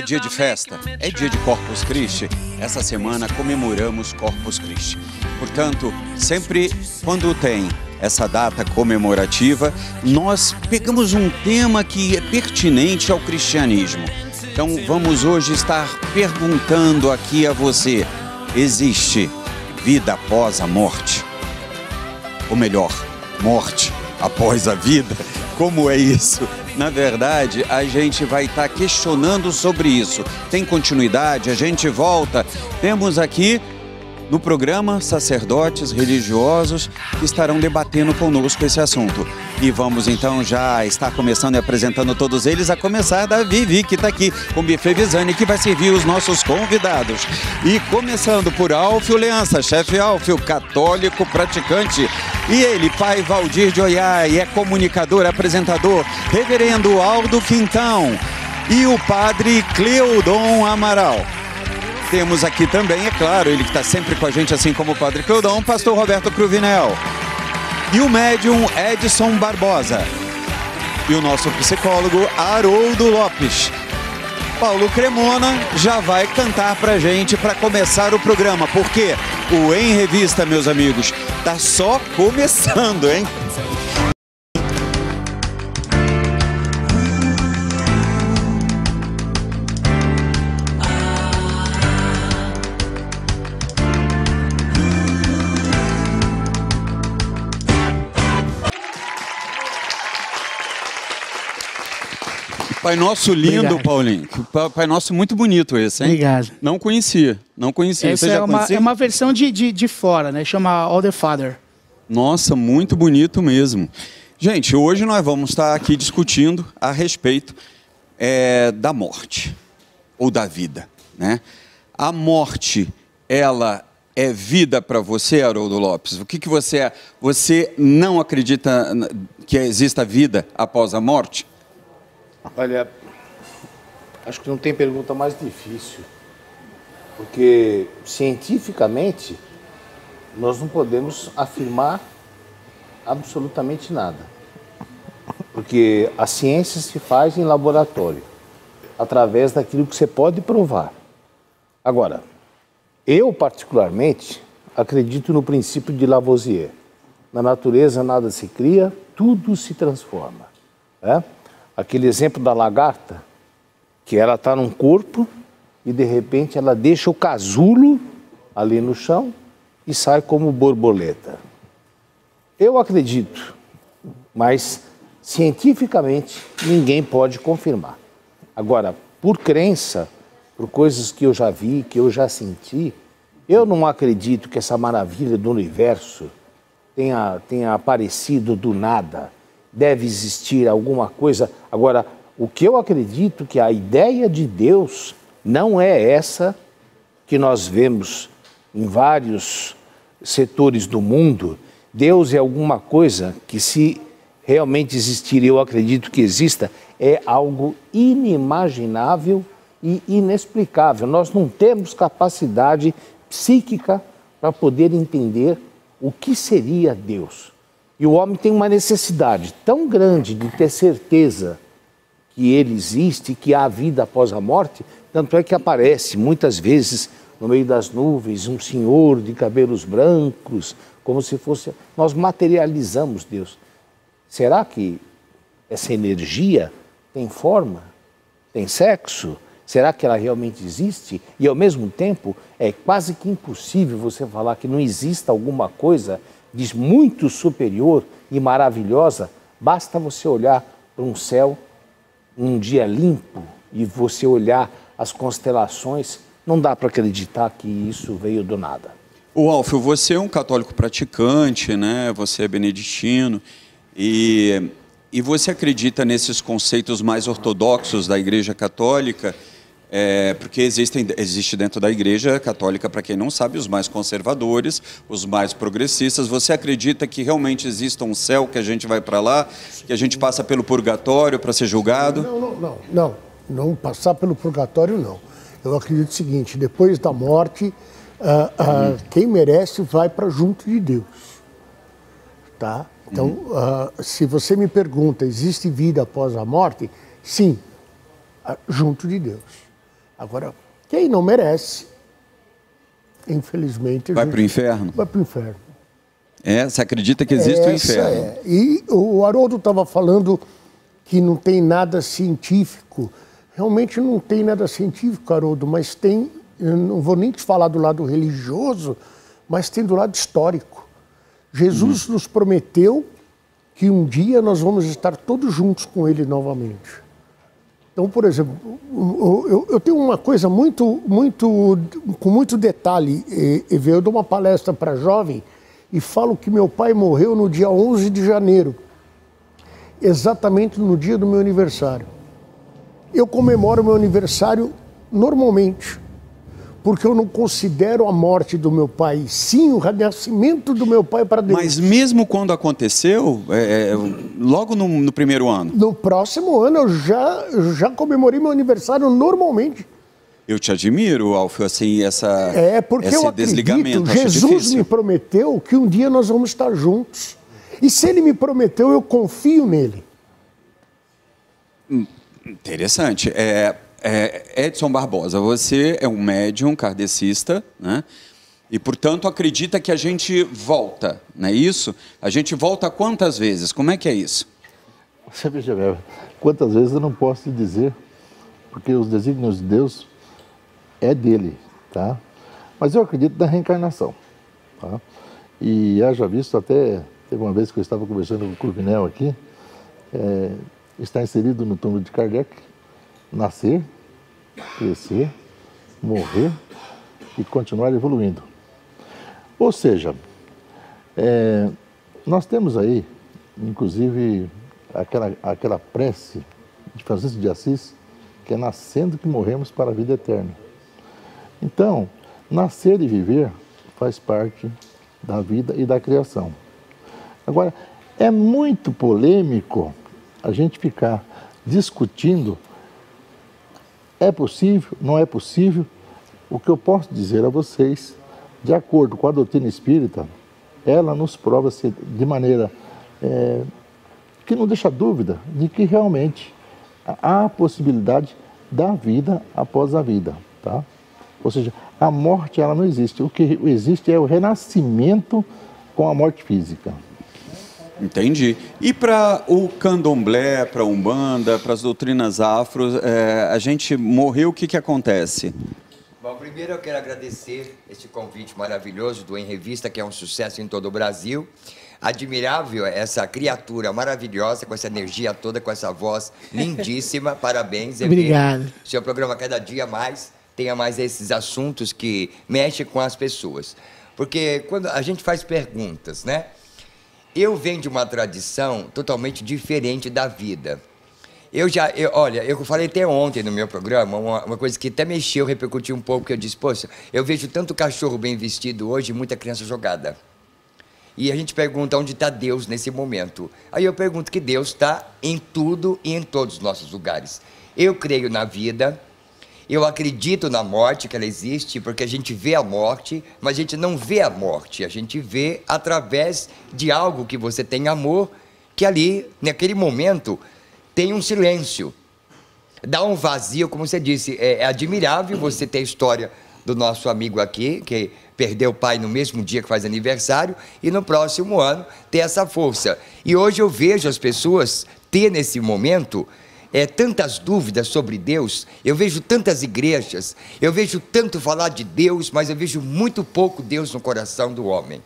dia de festa, é dia de Corpus Christi. Essa semana comemoramos Corpus Christi. Portanto, sempre quando tem essa data comemorativa, nós pegamos um tema que é pertinente ao cristianismo. Então, vamos hoje estar perguntando aqui a você: existe vida após a morte? Ou melhor, morte após a vida? Como é isso? Na verdade, a gente vai estar questionando sobre isso. Tem continuidade? A gente volta. Temos aqui no programa sacerdotes religiosos que estarão debatendo conosco esse assunto. E vamos então já estar começando e apresentando todos eles, a começar da Vivi, que está aqui com o Buffet Visani, que vai servir os nossos convidados. E começando por Alfio Leança, chefe Alfio, católico praticante. E ele, pai Valdir de Oiai, é comunicador, apresentador, reverendo Aldo Quintão. E o padre Cleudon Amaral. Temos aqui também, é claro, ele que está sempre com a gente, assim como o padre Cleudon, pastor Roberto Cruvinel. E o médium Edson Barbosa. E o nosso psicólogo Haroldo Lopes. Paulo Cremona já vai cantar pra gente para começar o programa, porque o Em Revista, meus amigos, tá só começando, hein? Pai Nosso lindo, obrigado. Paulinho. Pai Nosso muito bonito esse, hein? Obrigado. Não conhecia. Essa Você já conhecia? É uma versão de fora, né? Chama All the Father. Nossa, muito bonito mesmo. Gente, hoje nós vamos estar aqui discutindo a respeito da morte ou da vida, né? A morte, ela é vida para você, Haroldo Lopes? O que você é? Você não acredita que exista vida após a morte? Olha, acho que não tem pergunta mais difícil, porque cientificamente nós não podemos afirmar absolutamente nada, porque a ciência se faz em laboratório, através daquilo que você pode provar. Agora, eu particularmente acredito no princípio de Lavoisier. Na natureza nada se cria, tudo se transforma, né? Aquele exemplo da lagarta, que ela está num corpo e de repente ela deixa o casulo ali no chão e sai como borboleta. Eu acredito, mas cientificamente ninguém pode confirmar. Agora, por crença, por coisas que eu já vi, que eu já senti, eu não acredito que essa maravilha do universo tenha aparecido do nada. Deve existir alguma coisa. Agora, o que eu acredito que a ideia de Deus não é essa que nós vemos em vários setores do mundo. Deus é alguma coisa que, se realmente existir, eu acredito que exista, é algo inimaginável e inexplicável. Nós não temos capacidade psíquica para poder entender o que seria Deus. E o homem tem uma necessidade tão grande de ter certeza que ele existe, que há vida após a morte, tanto é que aparece muitas vezes no meio das nuvens um senhor de cabelos brancos, como se fosse... Nós materializamos Deus. Será que essa energia tem forma? Tem sexo? Será que ela realmente existe? E ao mesmo tempo é quase que impossível você falar que não exista alguma coisa muito superior e maravilhosa. Basta você olhar para um céu, um dia limpo, e você olhar as constelações, não dá para acreditar que isso veio do nada. O Alfio, você é um católico praticante, né? Você é beneditino, e você acredita nesses conceitos mais ortodoxos da Igreja Católica? Porque existe dentro da Igreja Católica, para quem não sabe, os mais conservadores, os mais progressistas. Você acredita que realmente exista um céu, que a gente vai para lá, que a gente passa pelo purgatório para ser julgado? Não passar pelo purgatório, não. Eu acredito o seguinte: depois da morte, quem merece vai para junto de Deus, tá? Então, se você me pergunta, existe vida após a morte? Sim, junto de Deus. Agora, quem não merece, infelizmente... Vai para o inferno? Vai para o inferno. Você acredita que existe o inferno? E o Haroldo estava falando que não tem nada científico. Realmente não tem nada científico, Haroldo, mas tem, eu não vou nem te falar do lado religioso, mas tem do lado histórico. Jesus nos prometeu que um dia nós vamos estar todos juntos com ele novamente. Então, por exemplo, eu tenho uma coisa com muito detalhe. Eu dou uma palestra para jovem e falo que meu pai morreu no dia 11 de janeiro, exatamente no dia do meu aniversário. Eu comemoro meu aniversário normalmente, porque eu não considero a morte do meu pai, sim o renascimento do meu pai para Deus. Mas mesmo quando aconteceu, logo no primeiro ano? No próximo ano eu já comemorei meu aniversário normalmente. Eu te admiro, Alfio, assim, porque esse eu desligamento. acredito, Jesus me prometeu que um dia nós vamos estar juntos. E se ele me prometeu, eu confio nele. Interessante. Edson Barbosa, você é um médium kardecista, né? E, portanto, acredita que a gente volta, não é isso? A gente volta quantas vezes? Como é que é isso? Você veja, quantas vezes eu não posso te dizer, porque os desígnios de Deus é dele, tá? Mas eu acredito na reencarnação, tá? E haja visto até, teve uma vez que eu estava conversando com o Cruvinel aqui, está inserido no túmulo de Kardec, nascer, crescer, morrer e continuar evoluindo. Ou seja, nós temos aí, inclusive, aquela prece de Francisco de Assis, que é nascendo que morremos para a vida eterna. Então, nascer e viver faz parte da vida e da criação. Agora, é muito polêmico a gente ficar discutindo é possível, não é possível. O que eu posso dizer a vocês, de acordo com a doutrina espírita, ela nos prova de maneira que não deixa dúvida de que realmente há a possibilidade da vida após a vida, tá? Ou seja, a morte ela não existe. O que existe é o renascimento com a morte física. Entendi. E para o candomblé, para a umbanda, para as doutrinas afro, a gente morreu, o que acontece? Bom, primeiro eu quero agradecer esse convite maravilhoso do Em Revista, que é um sucesso em todo o Brasil. Admirável essa criatura maravilhosa, com essa energia toda, com essa voz lindíssima. Parabéns, Evê. Obrigado. Seu programa cada dia mais tenha mais esses assuntos que mexem com as pessoas. Porque quando a gente faz perguntas, né? Eu venho de uma tradição totalmente diferente da vida. Olha, eu falei até ontem no meu programa, uma coisa que até mexeu, repercutiu um pouco, que eu disse, poxa, eu vejo tanto cachorro bem vestido hoje e muita criança jogada. E a gente pergunta onde está Deus nesse momento. Aí eu pergunto que Deus está em tudo e em todos os nossos lugares. Eu creio na vida, eu acredito na morte, que ela existe, porque a gente vê a morte, mas a gente não vê a morte, a gente vê através de algo que você tem amor, que ali, naquele momento, tem um silêncio, dá um vazio, como você disse. É admirável você ter a história do nosso amigo aqui, que perdeu o pai no mesmo dia que faz aniversário, e no próximo ano ter essa força. E hoje eu vejo as pessoas ter nesse momento tantas dúvidas sobre Deus. Eu vejo tantas igrejas, eu vejo tanto falar de Deus, mas eu vejo muito pouco Deus no coração do homem.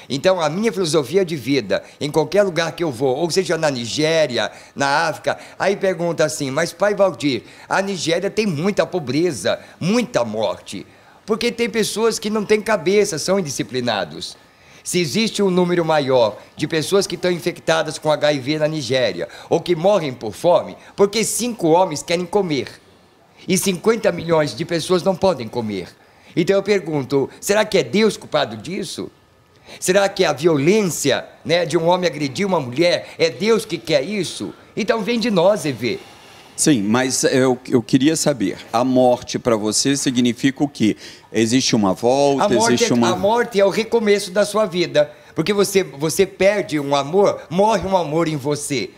Então, a minha filosofia de vida, em qualquer lugar que eu vou, ou seja na Nigéria, na África, aí pergunta assim, mas pai Valdir, a Nigéria tem muita pobreza, muita morte, porque tem pessoas que não têm cabeça, são indisciplinados. Se existe um número maior de pessoas que estão infectadas com HIV na Nigéria, ou que morrem por fome, porque 5 homens querem comer, e 50 milhões de pessoas não podem comer. Então eu pergunto, será que é Deus culpado disso? Será que a violência, né, de um homem agredir uma mulher, é Deus que quer isso? Então vem de nós, Evê. Sim, mas eu queria saber, a morte para você significa o quê? Existe uma volta, a morte é o recomeço da sua vida, porque você perde um amor, morre um amor em você.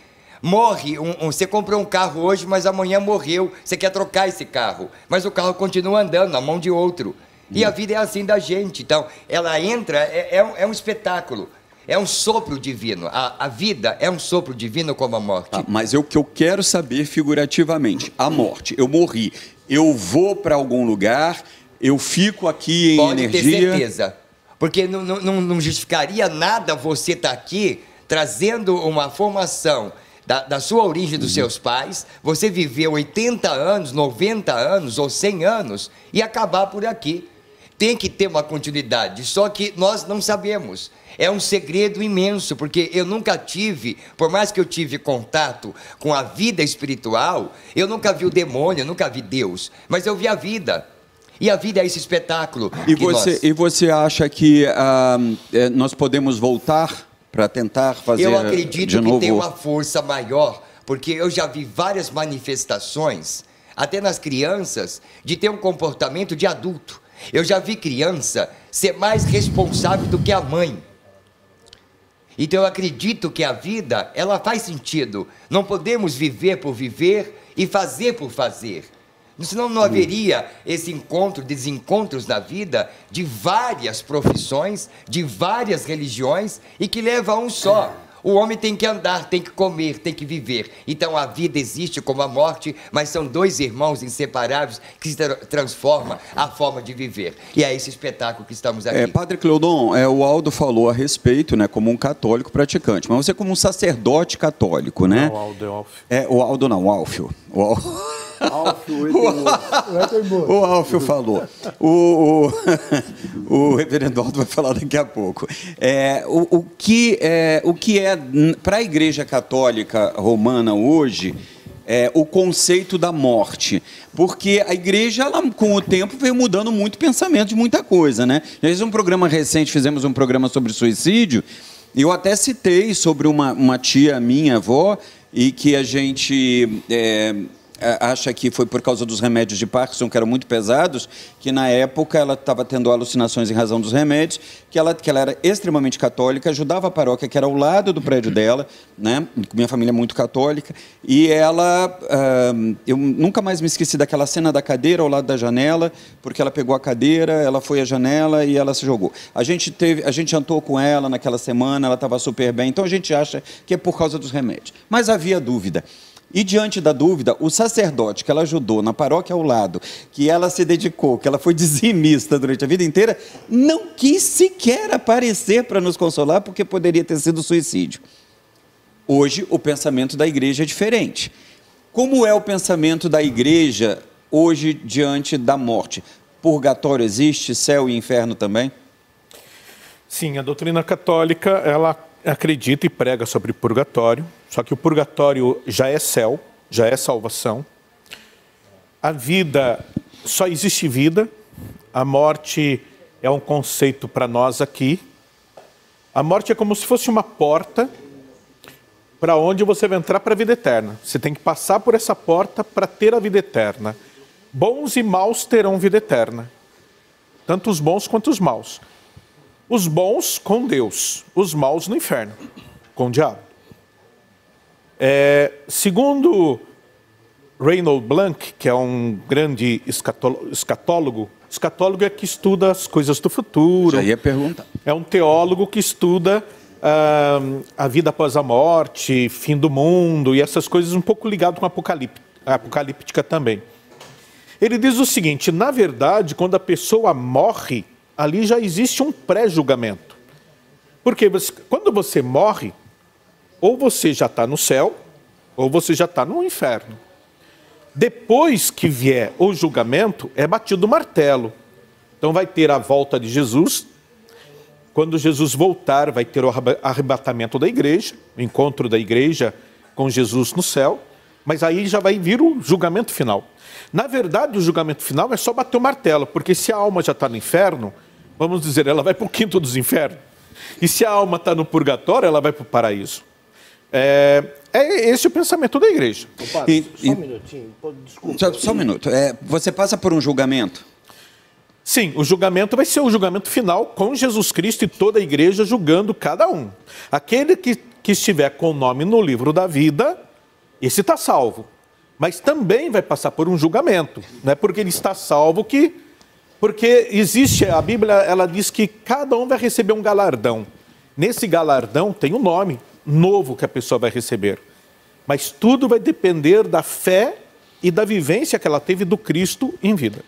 Morre, você comprou um carro hoje, mas amanhã morreu. Você quer trocar esse carro, mas o carro continua andando na mão de outro. E a vida é assim da gente. Então, ela entra, é um espetáculo. É um sopro divino. A vida é um sopro divino como a morte. Mas o que eu quero saber figurativamente, a morte, eu morri, eu vou para algum lugar, eu fico aqui em Pode energia... ter certeza. Porque não justificaria nada você estar aqui trazendo uma formação da sua origem, dos seus pais, você viver 80 anos, 90 anos ou 100 anos e acabar por aqui. Tem que ter uma continuidade, só que nós não sabemos. É um segredo imenso, porque eu nunca tive, por mais que eu tive contato com a vida espiritual, eu nunca vi o demônio, eu nunca vi Deus, mas eu vi a vida. E a vida é esse espetáculo. E você acha que nós podemos voltar para tentar fazer de novo? Eu acredito que tem uma força maior, porque eu já vi várias manifestações, até nas crianças, de ter um comportamento de adulto. Eu já vi criança ser mais responsável do que a mãe. Então eu acredito que a vida, ela faz sentido. Não podemos viver por viver e fazer por fazer. Senão não haveria esse encontro, desencontros na vida de várias profissões, de várias religiões e que leva a um só. O homem tem que andar, tem que comer, tem que viver. Então a vida existe como a morte, mas são dois irmãos inseparáveis que se transformam a forma de viver. E é esse espetáculo que estamos aqui. Padre Cleudon, o Aldo falou a respeito, né, como um católico praticante, mas você como um sacerdote católico, né? Não, o Aldo é o Alfio. O Aldo não, o Alfio. O Alfio falou. O reverendo Aldo vai falar daqui a pouco. O que é para a Igreja Católica Romana hoje o conceito da morte? Porque a Igreja, ela, com o tempo, veio mudando muito o pensamento de muita coisa, né? Já fizemos um programa recente, fizemos um programa sobre suicídio, e eu até citei sobre uma tia minha, avó, e que a gente acha que foi por causa dos remédios de Parkinson, que eram muito pesados, que na época ela estava tendo alucinações em razão dos remédios, que ela era extremamente católica, ajudava a paróquia, que era ao lado do prédio dela, né? Minha família é muito católica, e ela, eu nunca mais me esqueci daquela cena da cadeira ao lado da janela, porque ela pegou a cadeira, ela foi à janela e ela se jogou. A gente jantou com ela naquela semana, ela estava super bem, então a gente acha que é por causa dos remédios. Mas havia dúvida. E diante da dúvida, o sacerdote que ela ajudou na paróquia ao lado, que ela se dedicou, que ela foi dizimista durante a vida inteira, não quis sequer aparecer para nos consolar, porque poderia ter sido suicídio. Hoje, o pensamento da igreja é diferente. Como é o pensamento da igreja hoje diante da morte? Purgatório existe, céu e inferno também? Sim, a doutrina católica, ela acredita e prega sobre purgatório, só que o purgatório já é céu, já é salvação. A vida, só existe vida, a morte é um conceito para nós aqui. A morte é como se fosse uma porta para onde você vai entrar para a vida eterna. Você tem que passar por essa porta para ter a vida eterna. Bons e maus terão vida eterna, tanto os bons quanto os maus. Os bons com Deus, os maus no inferno, com o diabo. Segundo Reinhold Blanc, que é um grande escatólogo, escatólogo é que estuda as coisas do futuro. Já ia perguntar. É um teólogo que estuda a vida após a morte, fim do mundo e essas coisas um pouco ligado com a apocalíptica também. Ele diz o seguinte, na verdade, quando a pessoa morre, ali já existe um pré-julgamento. Porque quando você morre, ou você já está no céu, ou você já está no inferno. Depois que vier o julgamento, é batido o martelo. Então vai ter a volta de Jesus. Quando Jesus voltar, vai ter o arrebatamento da igreja, o encontro da igreja com Jesus no céu. Mas aí já vai vir o julgamento final. Na verdade, o julgamento final é só bater o martelo, porque se a alma já está no inferno, vamos dizer, ela vai para o quinto dos infernos. E se a alma está no purgatório, ela vai para o paraíso. Esse é o pensamento da igreja. Só um minutinho, desculpa. Só um minuto. Você passa por um julgamento? Sim, o julgamento vai ser o julgamento final com Jesus Cristo e toda a igreja julgando cada um. Aquele que estiver com o nome no livro da vida esse está salvo, mas também vai passar por um julgamento. Não é porque ele está salvo que... Porque existe, a Bíblia, ela diz que cada um vai receber um galardão. Nesse galardão tem um nome novo que a pessoa vai receber. Mas tudo vai depender da fé e da vivência que ela teve do Cristo em vida.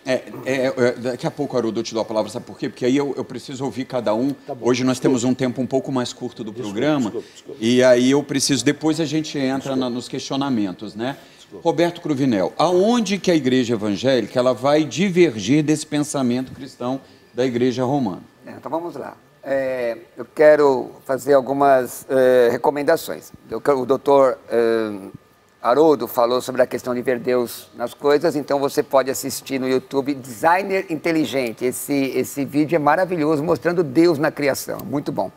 Daqui a pouco, Haroldo, eu te dou a palavra, sabe por quê? Porque aí eu preciso ouvir cada um. Hoje nós temos um tempo um pouco mais curto do programa, e aí eu preciso, depois a gente entra nos questionamentos, né? Roberto Cruvinel, aonde que a igreja evangélica ela vai divergir desse pensamento cristão da igreja romana? Então vamos lá. Eu quero fazer algumas recomendações. O doutor Haroldo falou sobre a questão de ver Deus nas coisas, então você pode assistir no YouTube Designer Inteligente. Esse vídeo é maravilhoso, mostrando Deus na criação, muito bom.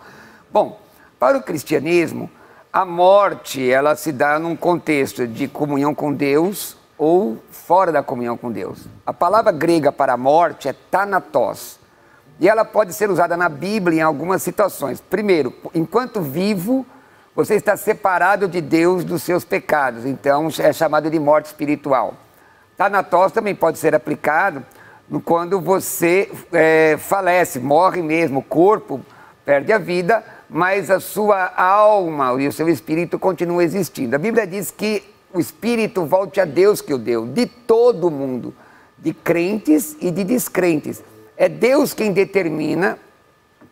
Bom, para o cristianismo, a morte, ela se dá num contexto de comunhão com Deus ou fora da comunhão com Deus. A palavra grega para a morte é thanatos, e ela pode ser usada na Bíblia em algumas situações. Primeiro, enquanto vivo, você está separado de Deus dos seus pecados, então é chamado de morte espiritual. Thanatos também pode ser aplicado quando você falece, morre mesmo, o corpo perde a vida, mas a sua alma e o seu espírito continuam existindo. A Bíblia diz que o espírito volte a Deus que o deu, de todo mundo, de crentes e de descrentes. É Deus quem determina,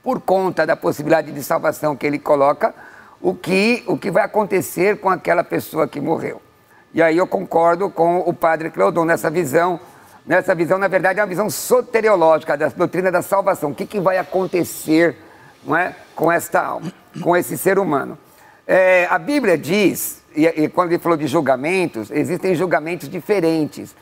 por conta da possibilidade de salvação que Ele coloca, o que vai acontecer com aquela pessoa que morreu. E aí eu concordo com o padre Cleodon nessa visão. Nessa visão, na verdade, é uma visão soteriológica da doutrina da salvação. O que vai acontecer, não é, com esta alma, com esse ser humano? A Bíblia diz, e quando ele falou de julgamentos, existem julgamentos diferentes.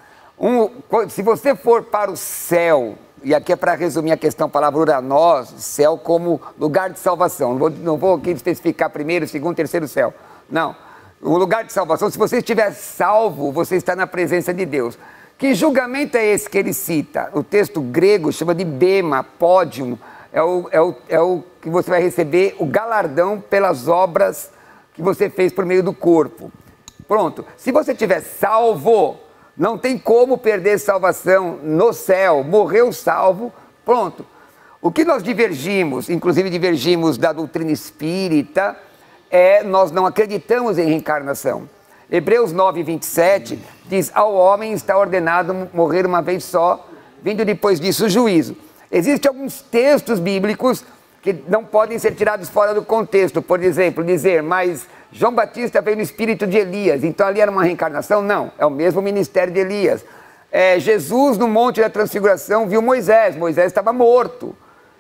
Se você for para o céu, e aqui é para resumir a questão, a palavra uranos, céu como lugar de salvação. Não vou aqui especificar primeiro, segundo, terceiro céu. Não. O lugar de salvação, se você estiver salvo, você está na presença de Deus. Que julgamento é esse que ele cita? O texto grego chama de bema, pódium. É o que você vai receber o galardão pelas obras que você fez por meio do corpo. Pronto. Se você estiver salvo, não tem como perder salvação no céu. Morreu salvo, pronto. O que nós divergimos, inclusive divergimos da doutrina espírita, nós não acreditamos em reencarnação. Hebreus 9, 27 diz: ao homem está ordenado morrer uma vez só, vindo depois disso o juízo. Existem alguns textos bíblicos que não podem ser tirados fora do contexto. Por exemplo, dizer, mas João Batista veio no espírito de Elias, então ali era uma reencarnação? Não, é o mesmo ministério de Elias. Jesus no Monte da Transfiguração viu Moisés estava morto.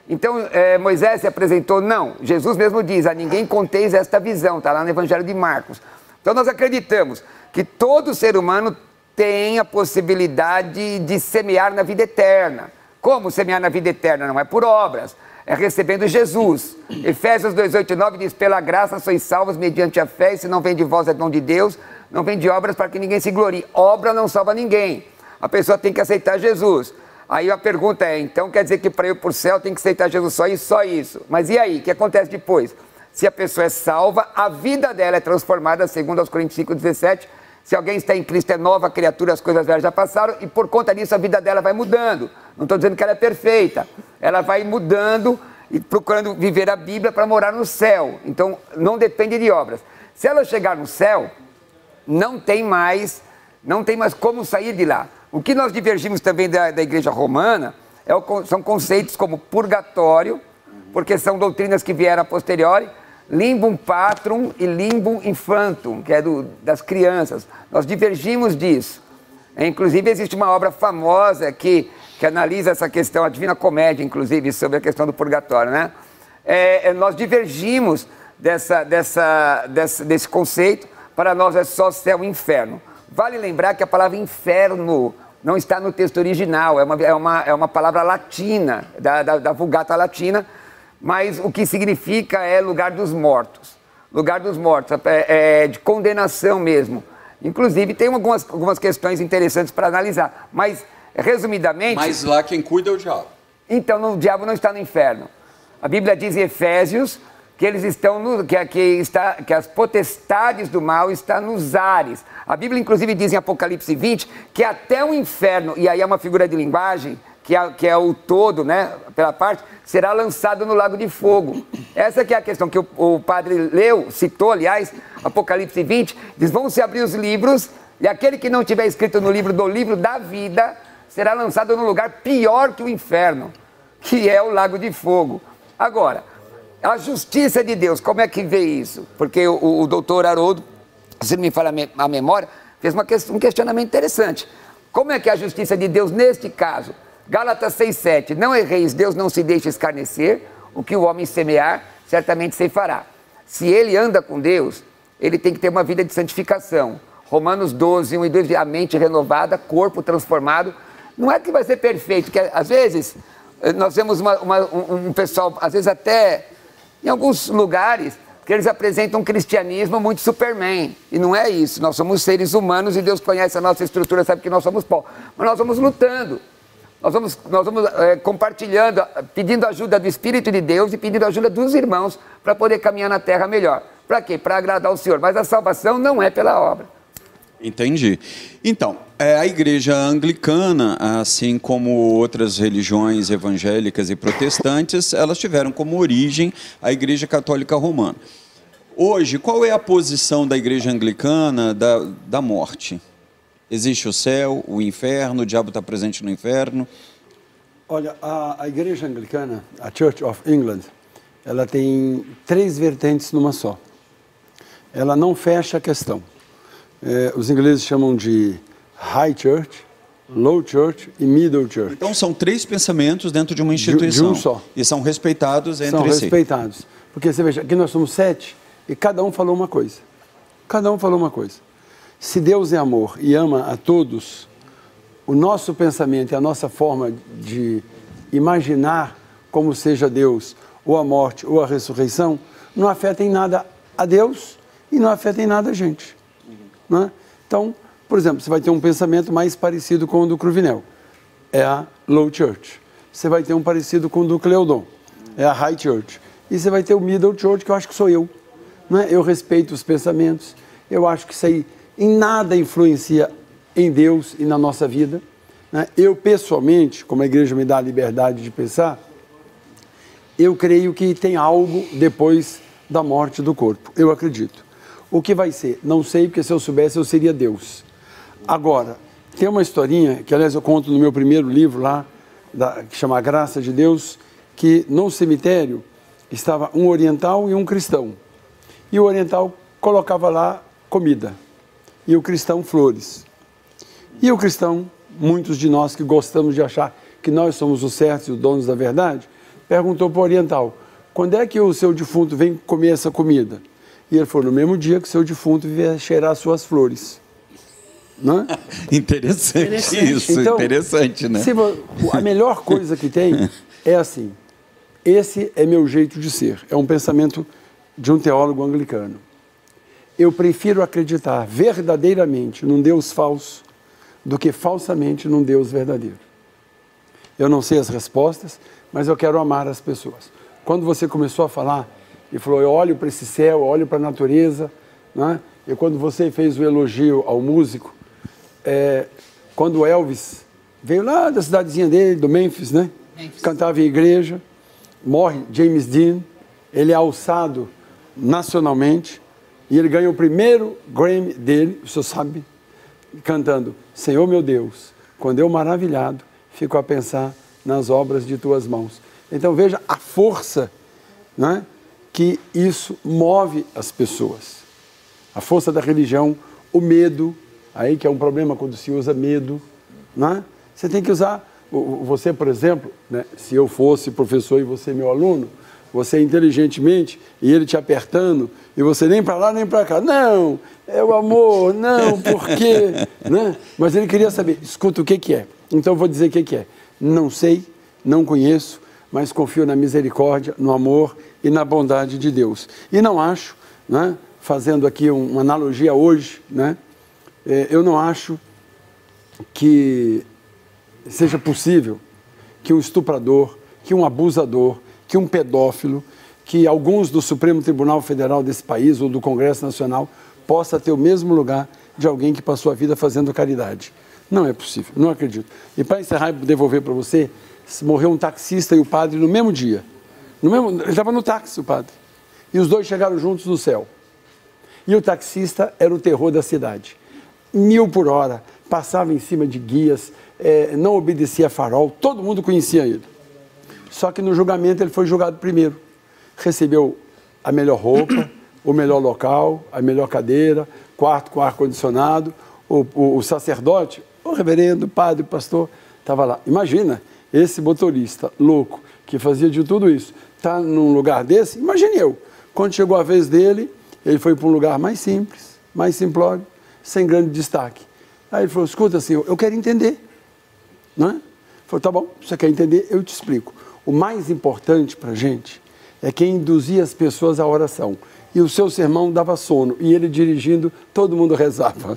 Então Moisés se apresentou? Não, Jesus mesmo diz, a ninguém conteis esta visão, está lá no Evangelho de Marcos. Então nós acreditamos que todo ser humano tem a possibilidade de semear na vida eterna. Como semear na vida eterna? Não é por obras, é recebendo Jesus. Efésios 2, 8 e 9 diz, pela graça sois salvos mediante a fé, e se não vem de vós é dom de Deus, não vem de obras para que ninguém se glorie. Obra não salva ninguém, a pessoa tem que aceitar Jesus. Aí a pergunta então quer dizer que para ir para o céu tem que aceitar Jesus só isso. Mas e aí, o que acontece depois? Se a pessoa é salva, a vida dela é transformada, segundo aos Coríntios 5, 17. Se alguém está em Cristo, é nova criatura, as coisas velhas já passaram, e por conta disso a vida dela vai mudando. Não estou dizendo que ela é perfeita. Ela vai mudando e procurando viver a Bíblia para morar no céu. Então, não depende de obras. Se ela chegar no céu, não tem mais como sair de lá. O que nós divergimos também da igreja romana são conceitos como purgatório, porque são doutrinas que vieram a posteriori, limbum patrum e limbum infantum, que é das crianças. Nós divergimos disso. Inclusive, existe uma obra famosa que analisa essa questão, a Divina Comédia, inclusive, sobre a questão do purgatório, né? Nós divergimos desse conceito. Para nós é só céu e inferno. Vale lembrar que a palavra inferno não está no texto original, é uma palavra latina, da Vulgata latina, mas o que significa é lugar dos mortos. Lugar dos mortos, de condenação mesmo. Inclusive, tem algumas questões interessantes para analisar, mas, resumidamente... Mas lá quem cuida é o diabo. Então, o diabo não está no inferno. A Bíblia diz em Efésios que eles estão que as potestades do mal estão nos ares. A Bíblia, inclusive, diz em Apocalipse 20 que até o inferno, e aí é uma figura de linguagem, que é o todo, né, pela parte, será lançado no lago de fogo. Essa que é a questão que o padre citou, aliás, Apocalipse 20, diz, vão se abrir os livros, e aquele que não tiver escrito no livro do livro da vida, será lançado num lugar pior que o inferno, que é o lago de fogo. Agora, a justiça de Deus, como é que vê isso? Porque o doutor Haroldo, se não me falha a memória, fez um questionamento interessante. Como é que é a justiça de Deus neste caso? Gálatas 6,7, não erreis, Deus não se deixa escarnecer, o que o homem semear, certamente ceifará. Se ele anda com Deus, ele tem que ter uma vida de santificação. Romanos 12, 1 e 2, a mente renovada, corpo transformado. Não é que vai ser perfeito, porque às vezes nós vemos um pessoal, às vezes até em alguns lugares, que eles apresentam um cristianismo muito superman. E não é isso, nós somos seres humanos e Deus conhece a nossa estrutura, sabe que nós somos pó. Mas nós vamos lutando. Nós vamos compartilhando, pedindo ajuda do Espírito de Deus e pedindo ajuda dos irmãos para poder caminhar na terra melhor. Para quê? Para agradar o Senhor. Mas a salvação não é pela obra. Entendi. Então, a igreja anglicana, assim como outras religiões evangélicas e protestantes, elas tiveram como origem a Igreja Católica Romana. Hoje, qual é a posição da igreja anglicana da morte? Existe o céu, o inferno, o diabo está presente no inferno? Olha, a igreja anglicana, a Church of England, ela tem 3 vertentes numa só. Ela não fecha a questão. Os ingleses chamam de High Church, Low Church e Middle Church. Então são 3 pensamentos dentro de uma instituição. De um só. E são respeitados entre si. São respeitados. Porque você veja, aqui nós somos 7 e cada um falou uma coisa. Cada um falou uma coisa. Se Deus é amor e ama a todos, o nosso pensamento e a nossa forma de imaginar como seja Deus, ou a morte, ou a ressurreição, não afeta em nada a Deus e não afeta em nada a gente. Né? Então, por exemplo, você vai ter um pensamento mais parecido com o do Cruvinel, é a Low Church. Você vai ter um parecido com o do Cleodon, é a High Church. E você vai ter o Middle Church, que eu acho que sou eu. Né? Eu respeito os pensamentos, eu acho que isso aí em nada influencia em Deus e na nossa vida. Né? Eu, pessoalmente, como a igreja me dá a liberdade de pensar, eu creio que tem algo depois da morte do corpo. Eu acredito. O que vai ser? Não sei, porque se eu soubesse, eu seria Deus. Agora, tem uma historinha, que aliás eu conto no meu primeiro livro lá, que chama A Graça de Deus, que no cemitério estava um oriental e um cristão. E o oriental colocava lá comida. E o cristão, flores. E o cristão, muitos de nós que gostamos de achar que nós somos os certos e os donos da verdade, perguntou para o oriental, quando é que o seu defunto vem comer essa comida? E ele falou, no mesmo dia que o seu defunto vier cheirar as suas flores. Não é? Interessante isso, então, interessante, né? A melhor coisa que tem é assim, esse é meu jeito de ser, é um pensamento de um teólogo anglicano. Eu prefiro acreditar verdadeiramente num Deus falso do que falsamente num Deus verdadeiro. Eu não sei as respostas, mas eu quero amar as pessoas. Quando você começou a falar e falou, eu olho para esse céu, eu olho para a natureza, né? E quando você fez o elogio ao músico, quando o Elvis veio lá da cidadezinha dele, do Memphis, né? Cantava em igreja, morre James Dean, ele é alçado nacionalmente, e ele ganhou o primeiro Grammy dele, o senhor sabe, cantando, Senhor meu Deus, quando eu maravilhado, fico a pensar nas obras de tuas mãos. Então veja a força, né, que isso move as pessoas. A força da religião, o medo, aí que é um problema quando se usa medo. Né? Você tem que usar, você por exemplo, né, se eu fosse professor e você meu aluno, você inteligentemente, e ele te apertando, e você nem para lá nem para cá. Não, é o amor, não, por quê? Né? Mas ele queria saber, escuta, o que é? Então eu vou dizer o que é. Não sei, não conheço, mas confio na misericórdia, no amor e na bondade de Deus. E não acho, né, fazendo aqui uma analogia hoje, né, eu não acho que seja possível que um estuprador, que um abusador, que um pedófilo, que alguns do Supremo Tribunal Federal desse país ou do Congresso Nacional possa ter o mesmo lugar de alguém que passou a vida fazendo caridade. Não é possível, não acredito. E para encerrar e devolver para você, morreu um taxista e o padre no mesmo dia. Ele estava no táxi, o padre. E os dois chegaram juntos no céu. E o taxista era o terror da cidade. 1000 por hora, passava em cima de guias, não obedecia a farol, todo mundo conhecia ele. Só que no julgamento ele foi julgado primeiro. Recebeu a melhor roupa, o melhor local, a melhor cadeira, quarto com ar-condicionado, o sacerdote, o reverendo, o padre, o pastor, estava lá. Imagina, esse motorista louco que fazia de tudo isso, está num lugar desse, imagine eu. Quando chegou a vez dele, ele foi para um lugar mais simples, mais simplório, sem grande destaque. Aí ele falou, escuta, senhor, eu quero entender. Não é? Ele falou, tá bom, você quer entender? Eu te explico. O mais importante para a gente é quem induzia as pessoas à oração. E o seu sermão dava sono, e ele dirigindo, todo mundo rezava.